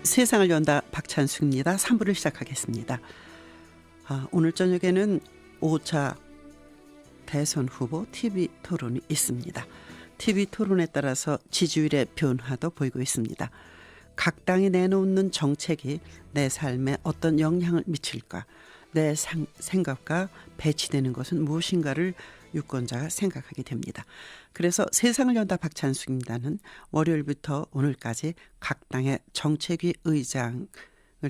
세상을 연다 박찬숙입니다. 3부를 시작하겠습니다. 오늘 저녁에는 5차 대선 후보 TV 토론이 있습니다. TV 토론에 따라서 지지율의 변화도 보이고 있습니다. 각 당이 내놓는 정책이 내 삶에 어떤 영향을 미칠까, 내 생각과 배치되는 것은 무엇인가를 유권자가 생각하게 됩니다. 그래서 세상을 연다 박찬숙입니다는 월요일부터 오늘까지 각 당의 정책위 의장을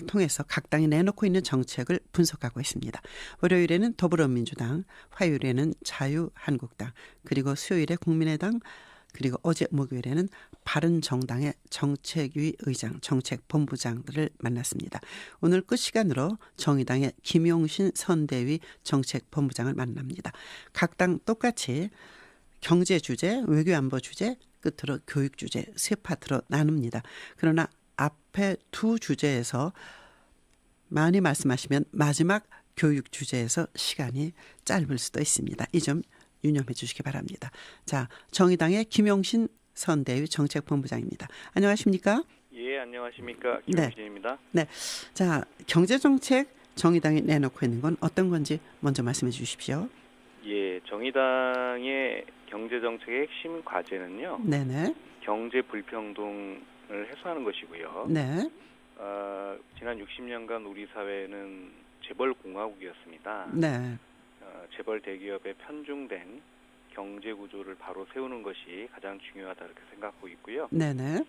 통해서 각 당이 내놓고 있는 정책을 분석하고 있습니다. 월요일에는 더불어민주당, 화요일에는 자유한국당, 그리고 수요일에 국민의당, 그리고 어제 목요일에는 바른정당의 정책위 의장, 정책본부장들을 만났습니다. 오늘 끝 시간으로 정의당의 김용신 선대위 정책본부장을 만납니다. 각 당 똑같이 경제 주제, 외교안보 주제, 끝으로 교육 주제 세 파트로 나눕니다. 그러나 앞에 두 주제에서 많이 말씀하시면 마지막 교육 주제에서 시간이 짧을 수도 있습니다. 이 점 유념해 주시기 바랍니다. 자, 정의당의 김용신 선대위 정책본부장입니다. 안녕하십니까? 예, 안녕하십니까? 김용신입니다. 네. 자, 경제정책 정의당이 내놓고 있는 건 어떤 건지 먼저 말씀해 주십시오. 예, 정의당의 경제정책의 핵심 과제는요. 네네. 경제 불평등을 해소하는 것이고요. 네. 지난 60년간 우리 사회는 재벌 공화국이었습니다. 네. 재벌 대기업에 편중된 경제 구조를 바로 세우는 것이 가장 중요하다 이렇게 생각하고 있고요. 네네.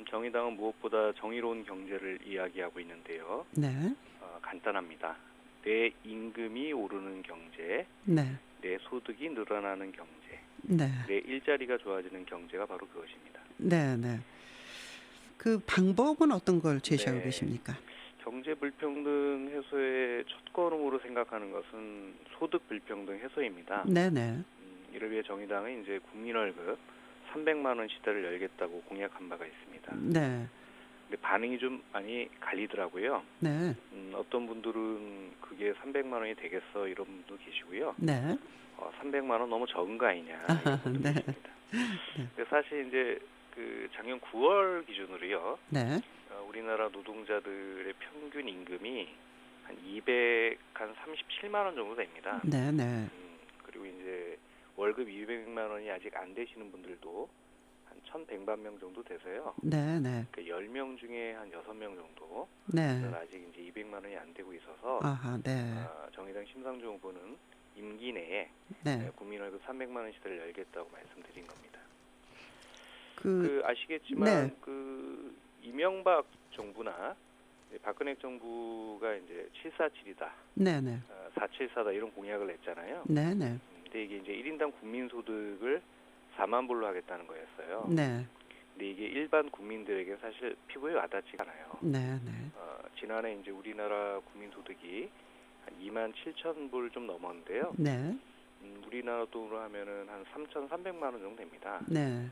정의당은 무엇보다 정의로운 경제를 이야기하고 있는데요. 네. 간단합니다. 내 임금이 오르는 경제, 네. 내 소득이 늘어나는 경제, 네. 내 일자리가 좋아지는 경제가 바로 그것입니다. 네네. 그 방법은 어떤 걸 제시하고 네. 계십니까? 경제 불평등 해소의 첫 걸음으로 생각하는 것은 소득 불평등 해소입니다. 네네. 이를 위해 정의당은 이제 국민월급 300만 원 시대를 열겠다고 공약한 바가 있습니다. 네. 근데 반응이 좀 많이 갈리더라고요. 네. 어떤 분들은 그게 300만 원이 되겠어 이런 분도 계시고요. 네. 300만 원 너무 적은 거 아니냐 이런 분도 네. 계십니다. 네. 근데 사실 이제 그 작년 9월 기준으로요. 네. 우리나라 노동자들의 평균 임금이 한 237만 원 정도 됩니다. 네네. 그리고 이제 월급 200만 원이 아직 안 되시는 분들도 한 1,100만 명 정도 돼서요. 네네. 그 10명 중에 한 6명 정도 네. 는 아직 이제 200만 원이 안 되고 있어서 아하, 네. 정의당 심상정 후보는 임기 내에 네. 국민월급 300만 원 시대를 열겠다고 말씀드린 겁니다. 그 아시겠지만 네. 그 이명박 정부나 박근혜 정부가 이제 747이다, 네네. 474다 이런 공약을 냈잖아요. 네네. 근데 이게 이제 1인당 국민소득을 4만 불로 하겠다는 거였어요. 네. 근데 이게 일반 국민들에게 사실 피부에 와닿지가 않아요. 네네. 지난해 이제 우리나라 국민소득이 한 2만 7천 불 좀 넘었는데요. 네. 우리나라 돈으로 하면은 한 3,300만 원 정도 됩니다. 네.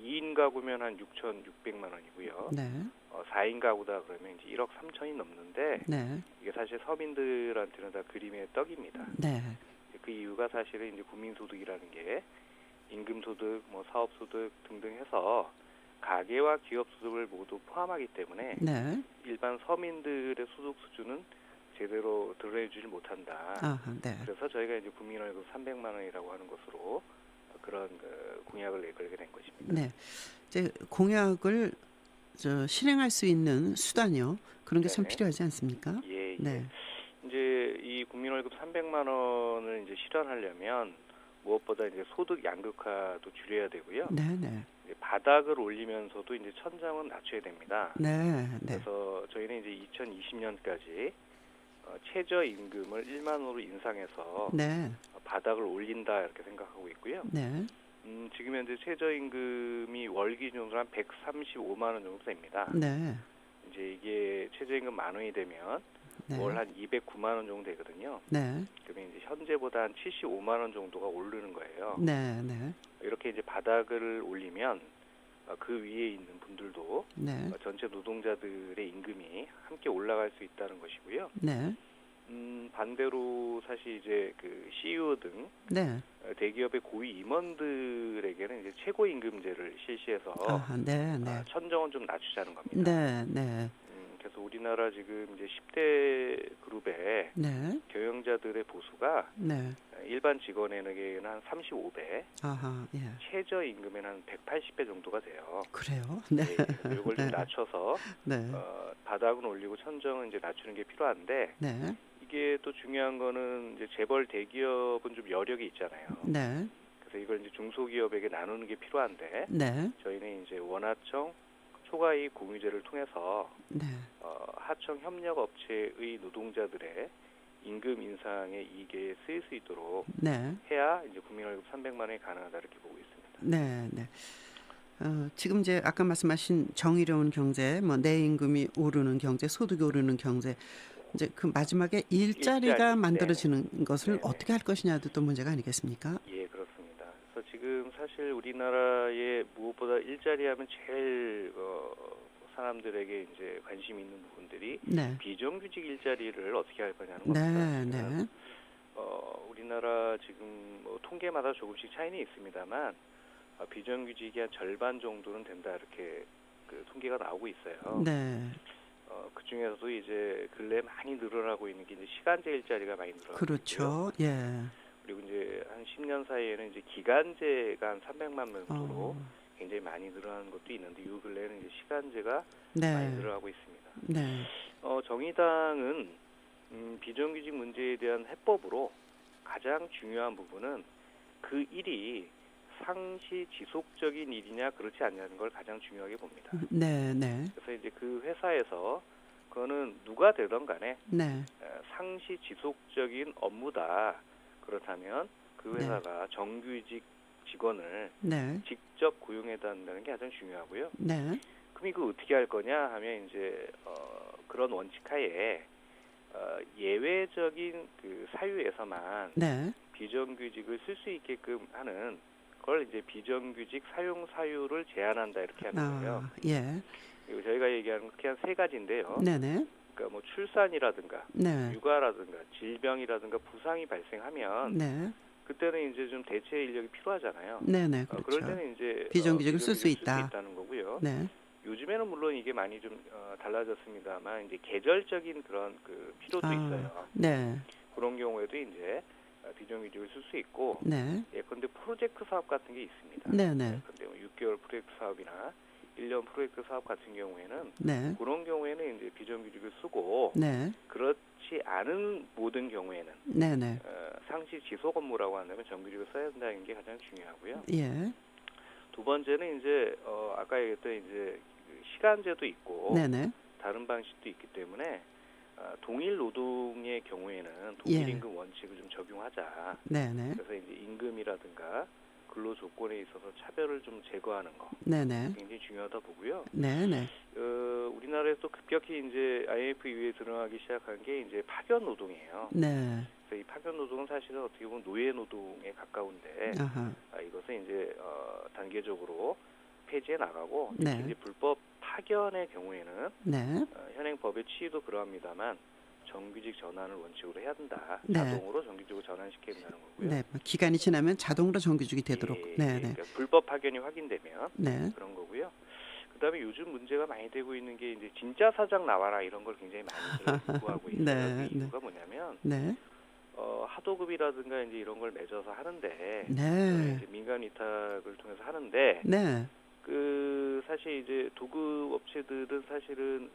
2인 가구면 한 6,600만 원이고요. 네. 4인 가구다 그러면 이제 1억 3천이 넘는데 네. 이게 사실 서민들한테는 다 그림의 떡입니다. 네. 그 이유가 사실은 이제 국민소득이라는 게 임금소득, 뭐 사업소득 등등 해서 가계와 기업소득을 모두 포함하기 때문에 네. 일반 서민들의 소득 수준은 제대로 드러내주질 못한다. 아하, 네. 그래서 저희가 이제 국민월급 300만 원이라고 하는 것으로 그런 공약을 내걸게 된 것입니다. 네. 이제 공약을 실행할 수 있는 수단이요. 그런 게 참 네네. 필요하지 않습니까? 예, 예. 네. 이제 이 국민월급 300만 원을 이제 실현하려면 무엇보다 이제 소득 양극화도 줄여야 되고요. 네네. 이제 바닥을 올리면서도 이제 천장은 낮춰야 됩니다. 네. 네. 그래서 저희는 이제 2020년까지 최저 임금을 1만 원으로 인상해서 네. 바닥을 올린다 이렇게 생각하고 있고요. 네. 지금 현재 최저 임금이 월 기준으로 한 135만 원 정도 됩니다. 네. 이제 이게 최저임금 만 원이 되면 네. 월 한 209만 원 정도 되거든요. 네. 그러면 이제 현재보다 한 75만 원 정도가 오르는 거예요. 네. 네. 이렇게 이제 바닥을 올리면 그 위에 있는 분들도 네. 전체 노동자들의 임금이 함께 올라갈 수 있다는 것이고요. 네. 반대로 사실 이제 그 CEO 등 네. 대기업의 고위 임원들에게는 이제 최고임금제를 실시해서 아하, 네, 네. 천정은 좀 낮추자는 겁니다. 네, 네. 그래서 우리나라 지금 이제 10대 그룹의 네. 경영자들의 보수가 네. 일반 직원에게는 한 35배, 아하, 예. 최저임금에는 한 180배 정도가 돼요. 그래요? 네. 예, 그래서 이걸 좀 네. 낮춰서 네. 바닥은 올리고 천정은 이제 낮추는 게 필요한데 네. 이게 또 중요한 거는 이제 재벌 대기업은 좀 여력이 있잖아요. 네. 그래서 이걸 이제 중소기업에게 나누는 게 필요한데 네. 저희는 이제 원하청 초과이익 공유제를 통해서 네. 하청 협력 업체의 노동자들의 임금 인상의 이익에 쓰일 수 있도록 네. 해야 이제 국민월급 300만 원이 가능하다 이렇게 보고 있습니다. 네. 네. 지금 이제 아까 말씀하신 정의로운 경제, 뭐 내 임금이 오르는 경제, 소득이 오르는 경제, 이제 그 마지막에 일자리가 일자리, 만들어지는 것을 네네. 어떻게 할 것이냐도 또 문제가 아니겠습니까? 예, 그렇습니다. 그래서 지금 사실 우리나라에 무엇보다 일자리 하면 제일 사람들에게 이제 관심 있는 부분들이 네. 비정규직 일자리를 어떻게 할 거냐는 네. 겁니다. 네. 우리나라 지금 뭐 통계마다 조금씩 차이는 있습니다만 비정규직이 한 절반 정도는 된다 이렇게 그 통계가 나오고 있어요. 네. 그 중에서도 이제 근래 많이 늘어나고 있는 게 이제 시간제 일자리가 많이 늘어나고 있고요. 그렇죠. 예. 그리고 이제 한 10년 사이에는 이제 기간제가 한 300만 명 정도로 굉장히 많이 늘어나는 것도 있는데 이 근래는 이제 시간제가 많이 네. 늘어나고 있습니다. 네. 정의당은 비정규직 문제에 대한 해법으로 가장 중요한 부분은 그 일이 상시 지속적인 일이냐 그렇지 않냐는 걸 가장 중요하게 봅니다. 네. 네. 그래서 이제 그 회사에서 그거는 누가 되던 간에 네. 상시 지속적인 업무다. 그렇다면 그 네. 회사가 정규직 직원을 네. 직접 고용해야 한다는 게 가장 중요하고요. 네. 그럼 이거 어떻게 할 거냐 하면 이제 그런 원칙하에 예외적인 그 사유에서만 네. 비정규직을 쓸 수 있게끔 하는 그걸 이제 비정규직 사용 사유를 제한한다 이렇게 하는 거예요. 예. 그리고 저희가 얘기하는 건 그렇게 한 세 가지인데요. 네네. 그러니까 뭐 출산이라든가 네. 육아라든가 질병이라든가 부상이 발생하면 네. 그때는 이제 좀 대체 인력이 필요하잖아요. 네네. 그럴 그렇죠. 때는 이제 비정규직을 쓸 수 비정규직을 있다. 있다는 거고요. 네. 요즘에는 물론 이게 많이 좀 달라졌습니다만 이제 계절적인 그런 그 필요도 있어요. 네. 그런 경우에도 이제 비정규직을 쓸 수 있고 네. 예컨대 프로젝트 사업 같은 게 있습니다. 네네. 예컨대 뭐 6개월 프로젝트 사업이나 1년 프로젝트 사업 같은 경우에는 네. 그런 경우에는 이제 비정규직을 쓰고 네. 그렇지 않은 모든 경우에는 네네. 상시 지속 업무라고 한다면 정규직을 써야 된다는 게 가장 중요하고요. 예. 두 번째는 이제 아까 얘기했던 이제 그 시간제도 있고 네네. 다른 방식도 있기 때문에 동일 노동의 경우에는 동일 예. 임금 원칙을 좀 적용하자. 네네. 그래서 이제 임금이라든가 근로 조건에 있어서 차별을 좀 제거하는 거 네네. 굉장히 중요하다 보고요. 네네. 우리나라에서 급격히 이제 IMF 이후에 드러나기 시작한 게 이제 파견 노동이에요. 네. 그래서 이 파견 노동은 사실은 어떻게 보면 노예 노동에 가까운데 아하. 이것은 이제 단계적으로 폐지해 나가고 네. 특히 이제 불법 파견의 경우에는 네. 현행 법의 취지도 그러합니다만 정규직 전환을 원칙으로 해야 된다. 네. 자동으로 정규직으로 전환시켜야 된다는 거고요. 네. 뭐 기간이 지나면 자동으로 정규직이 되도록. 예, 네네. 그러니까 불법 파견이 확인되면 네. 그런 거고요. 그다음에 요즘 문제가 많이 되고 있는 게 이제 진짜 사장 나와라 이런 걸 굉장히 많이 요구하고 있어요. 네, 그 이유가 뭐냐면 네. 하도급이라든가 이제 이런 걸 맺어서 하는데 네. 이제 민간 위탁을 통해서 하는데 네. 그 사실 이제 도급 업체들은 사실은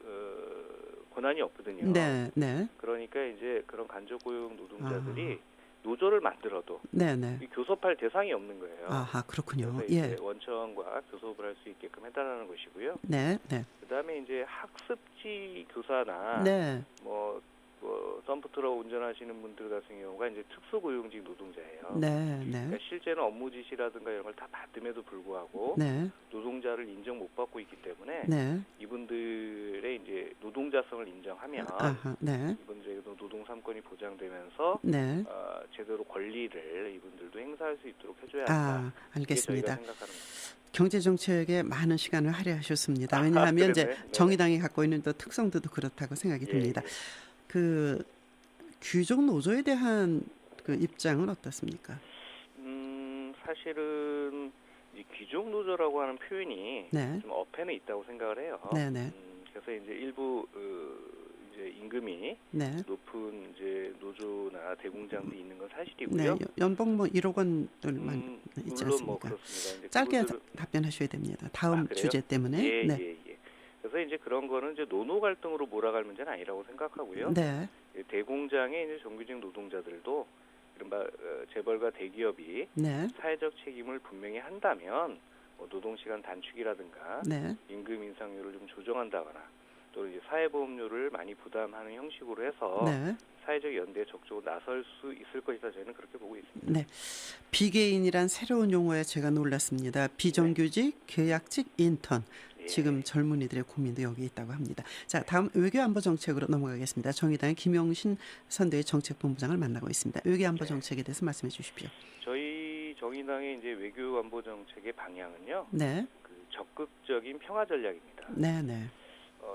권한이 없거든요. 네. 네. 그러니까 이제 그런 간접 고용 노동자들이 노조를 만들어도 네네. 이 교섭할 대상이 없는 거예요. 아하, 그렇군요. 그래서 예. 이제 원청과 교섭을 할 수 있게끔 해달라는 것이고요. 네. 네. 그다음에 이제 학습지 교사나 네. 뭐 덤프트럭 운전하시는 분들 같은 경우가 이제 특수고용직 노동자예요. 네. 네. 그러니까 실제는 업무 지시라든가 이런 걸 다 받음에도 불구하고 네. 노동자를 인정 못 받고 있기 때문에 네. 이분들의 이제 노동자성을 인정하면 아하. 네. 이분들의 노동 3권이 보장되면서 네. 제대로 권리를 이분들도 행사할 수 있도록 해줘야 한다. 알겠습니다. 이게 저희가 생각하는 겁니다. 경제 정책에 많은 시간을 할애하셨습니다. 왜냐하면 이제 그러네. 정의당이 갖고 있는 또 특성도 그렇다고 생각이 듭니다. 예. 그 귀족 노조에 대한 그 입장은 어떻습니까? 사실은 이 귀족 노조라고 하는 표현이 네. 좀 어폐는 있다고 생각을 해요. 네네. 그래서 이제 일부 이제 임금이 네. 높은 이제 노조나 대공장들이 있는 건 네. 사실이고요. 연봉 뭐 1억 원들만 있지 물론 뭐 않습니까? 그렇습니다. 이제 짧게 그분들은 답변하셔야 됩니다. 다음 그래요? 주제 때문에. 예, 네. 예, 예. 그래서 이제 그런 거는 이제 노노 갈등으로 몰아갈 문제는 아니라고 생각하고요. 네. 대공장의 이제 정규직 노동자들도 이른바 재벌과 대기업이 네. 사회적 책임을 분명히 한다면 뭐 노동시간 단축이라든가 네. 임금 인상률을 좀 조정한다거나 또 이제 사회보험료를 많이 부담하는 형식으로 해서 네. 사회적 연대에 적극적으로 나설 수 있을 것이다 저희는 그렇게 보고 있습니다. 네. 비계인이란 새로운 용어에 제가 놀랐습니다. 비정규직, 계약직, 인턴. 예. 지금 젊은이들의 고민도 여기 있다고 합니다. 자, 다음 외교안보정책으로 넘어가겠습니다. 정의당의 김용신 선대위 정책본부장을 만나고 있습니다. 외교안보정책에 대해서 말씀해 주십시오. 저희 정의당의 이제 외교안보정책의 방향은요. 네. 그 적극적인 평화 전략입니다. 네, 네.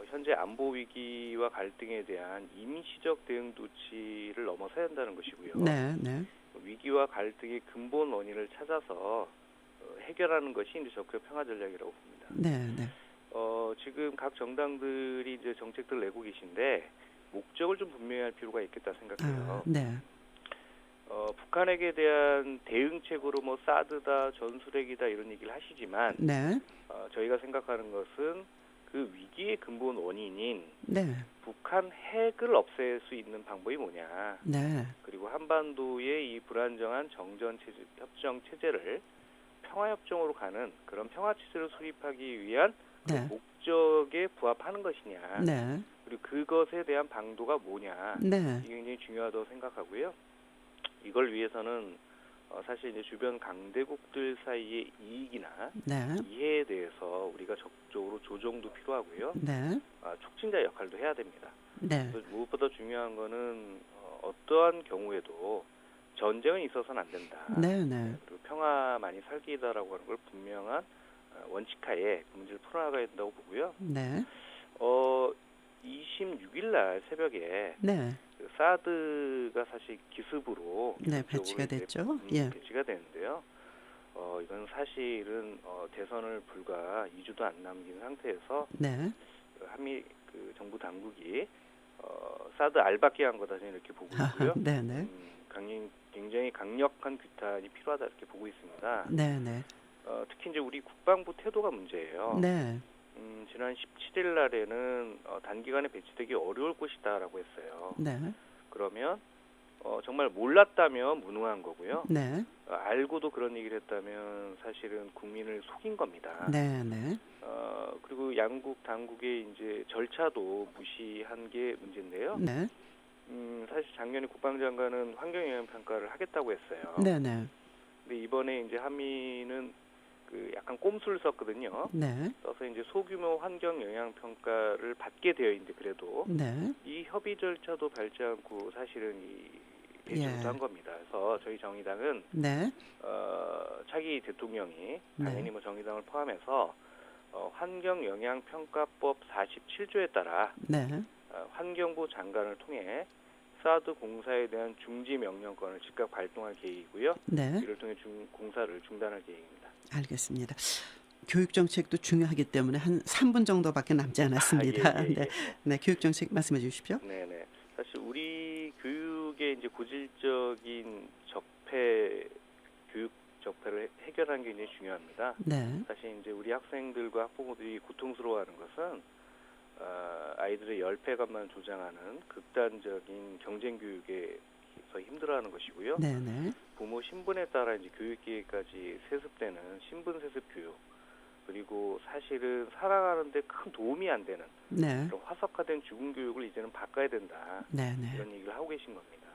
현재 안보 위기와 갈등에 대한 임시적 대응 조치를 넘어서야 한다는 것이고요. 네, 네. 위기와 갈등의 근본 원인을 찾아서 해결하는 것이 이제 적극 평화 전략이라고 봅니다. 네, 네. 지금 각 정당들이 이제 정책들을 내고 계신데 목적을 좀 분명히 할 필요가 있겠다 생각해요. 네. 북한에게 대한 대응책으로 뭐 사드다, 전술핵이다 이런 얘기를 하시지만 네. 저희가 생각하는 것은 그 위기의 근본 원인인 네. 북한 핵을 없앨 수 있는 방법이 뭐냐. 네. 그리고 한반도의 이 불안정한 정전 체제, 협정 체제를 평화협정으로 가는 그런 평화 체제를 수립하기 위한 그 네. 목적에 부합하는 것이냐. 네. 그리고 그것에 대한 방도가 뭐냐. 네. 이게 굉장히 중요하다고 생각하고요. 이걸 위해서는 사실 이제 주변 강대국들 사이의 이익이나 네. 이해에 대해서 우리가 적극적으로 조정도 필요하고요. 네. 촉진자 역할도 해야 됩니다. 네. 그래서 무엇보다 중요한 거는 어떠한 경우에도 전쟁은 있어서는 안 된다. 네. 네. 그리고 평화만이 살기다라고 하는 걸 분명한 원칙하에 문제를 풀어나가야 된다고 보고요. 네. 26일 날 새벽에 네. 그 사드가 사실 기습으로 네, 배치가 됐죠. 예. 배치가 되는데요. 이건 사실은 대선을 불과 2주도 안 남긴 상태에서 네. 한미 그 정부 당국이 사드 알박기한 거다 저는 이렇게 보고 있고요. 네, 네. 굉장히 강력한 규탄이 필요하다 이렇게 보고 있습니다. 네, 네. 특히 이제 우리 국방부 태도가 문제예요. 네. 지난 17일 날에는 단기간에 배치되기 어려울 것이다라고 했어요. 네. 그러면 정말 몰랐다면 무능한 거고요. 네. 알고도 그런 얘기를 했다면 사실은 국민을 속인 겁니다. 네, 네. 그리고 양국 당국의 이제 절차도 무시한 게 문제인데요. 네. 사실 작년에 국방장관은 환경 영향 평가를 하겠다고 했어요. 네, 네. 근데 이번에 이제 한미는 그 약간 꼼수를 썼거든요. 네. 써서 이제 소규모 환경 영향 평가를 받게 되어 있는데 그래도 네. 이 협의 절차도 밟지 않고 사실은 이 배치부터 한 겁니다. 그래서 저희 정의당은 네. 차기 대통령이 당연히 뭐 정의당을 포함해서 환경 영향 평가법 47조에 따라 네. 환경부 장관을 통해 사드 공사에 대한 중지 명령권을 즉각 발동할 계획이고요. 네. 이를 통해 공사를 중단할 계획입니다. 알겠습니다. 교육 정책도 중요하기 때문에 한 3분 정도밖에 남지 않았습니다. 예. 네. 네, 교육 정책 말씀해 주십시오. 네네. 사실 우리 교육의 이제 고질적인 교육 적폐를 해결하는 게 굉장히 중요합니다. 네. 사실 이제 우리 학생들과 학부모들이 고통스러워하는 것은 아이들의 열패감만 조장하는 극단적인 경쟁 교육에서 힘들어하는 것이고요. 네, 네. 부모 신분에 따라 이제 교육 기회까지 세습되는 신분 세습 교육, 그리고 사실은 살아가는데 큰 도움이 안 되는 네. 그런 화석화된 죽음 교육을 이제는 바꿔야 된다. 네, 네. 이런 얘기를 하고 계신 겁니다.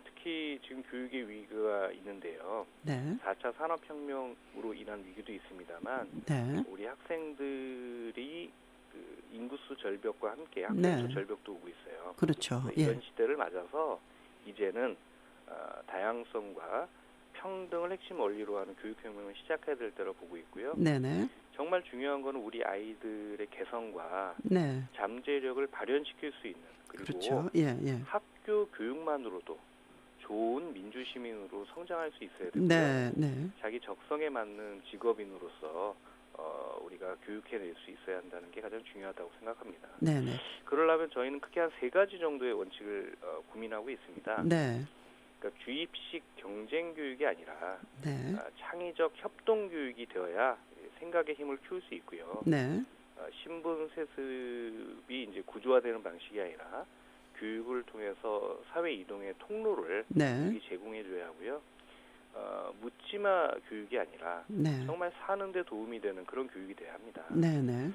특히 지금 교육의 위기가 있는데요. 네. 4차 산업혁명으로 인한 위기도 있습니다만 네. 우리 학생들이 그 인구수 절벽과 함께 학생수 네. 절벽도 오고 있어요. 그렇죠. 이런 예. 시대를 맞아서 이제는 다양성과 평등을 핵심 원리로 하는 교육혁명을 시작해야 될 때로 보고 있고요. 네네. 정말 중요한 거는 우리 아이들의 개성과 네. 잠재력을 발현시킬 수 있는, 그리고 그렇죠. 예, 예. 학교 교육만으로도 좋은 민주 시민으로 성장할 수 있어야 되고요. 네, 네, 자기 적성에 맞는 직업인으로서 우리가 교육해낼 수 있어야 한다는 게 가장 중요하다고 생각합니다. 네, 네, 그러려면 저희는 크게 한 3가지 정도의 원칙을 고민하고 있습니다. 네, 그러니까 주입식 경쟁 교육이 아니라 네, 창의적 협동 교육이 되어야 생각의 힘을 키울 수 있고요. 네, 신분 세습이 이제 구조화되는 방식이 아니라 교육을 통해서 사회 이동의 통로를 네, 제공해줘야 하고요. 묻지마 교육이 아니라 네, 정말 사는데 도움이 되는 그런 교육이 돼야 합니다. 네, 네,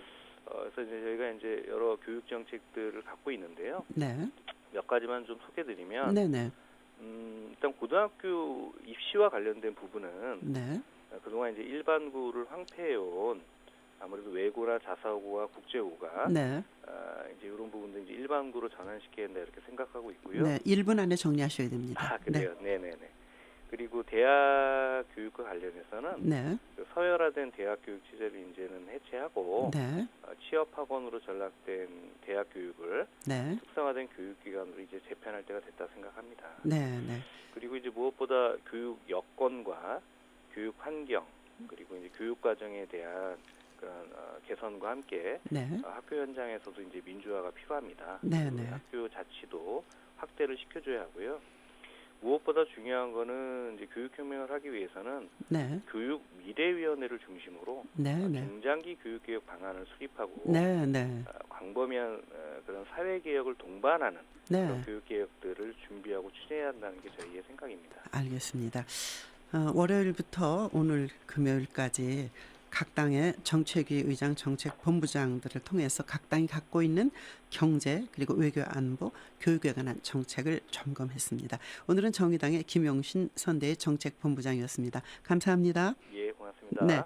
그래서 이제 저희가 이제 여러 교육 정책들을 갖고 있는데요. 네, 몇 가지만 좀 소개드리면 네, 네, 일단 고등학교 입시와 관련된 부분은 네, 그동안 이제 일반고를 황폐해온 아무래도 외고나 자사고와 국제고가 네, 이제 이런 부분들 이제 일반고로 전환시켜야 된다 이렇게 생각하고 있고요. 네, 1분 안에 정리하셔야 됩니다. 그래요. 네, 네, 네. 그리고 대학 교육과 관련해서는 네, 그 서열화된 대학 교육 체제를 이제는 해체하고 네, 취업 학원으로 전락된 대학 교육을 네, 특성화된 교육기관으로 이제 재편할 때가 됐다 생각합니다. 네, 네, 그리고 이제 무엇보다 교육 여건과 교육 환경 그리고 이제 교육 과정에 대한 그런 개선과 함께 네, 학교 현장에서도 이제 민주화가 필요합니다. 네, 그리고 네. 학교 자치도 확대를 시켜줘야 하고요. 무엇보다 중요한 거는 이제 교육혁명을 하기 위해서는 네, 교육 미래위원회를 중심으로 네, 네, 중장기 교육개혁 방안을 수립하고 네, 네, 광범위한 그런 사회개혁을 동반하는 네. 그런 교육개혁들을 준비하고 추진해야 한다는 게 저희의 생각입니다. 알겠습니다. 월요일부터 오늘 금요일까지 각 당의 정책위 의장, 정책본부장들을 통해서 각 당이 갖고 있는 경제 그리고 외교 안보, 교육에 관한 정책을 점검했습니다. 오늘은 정의당의 김용신 선대의 정책본부장이었습니다. 감사합니다. 예, 고맙습니다. 네.